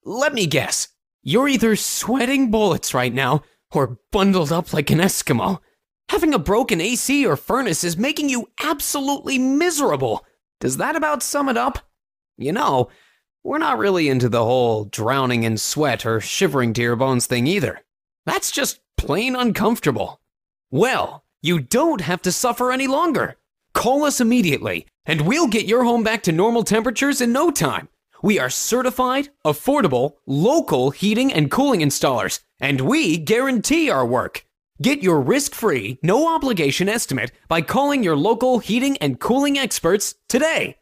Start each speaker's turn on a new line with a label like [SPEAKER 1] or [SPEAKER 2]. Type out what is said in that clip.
[SPEAKER 1] Let me guess. You're either sweating bullets right now or bundled up like an Eskimo. Having a broken AC or furnace is making you absolutely miserable. Does that about sum it up? You know, we're not really into the whole drowning in sweat or shivering to your bones thing either. That's just plain uncomfortable. Well, you don't have to suffer any longer. Call us immediately, and we'll get your home back to normal temperatures in no time. We are certified, affordable, local heating and cooling installers, and we guarantee our work. Get your risk-free, no-obligation estimate by calling your local heating and cooling experts today.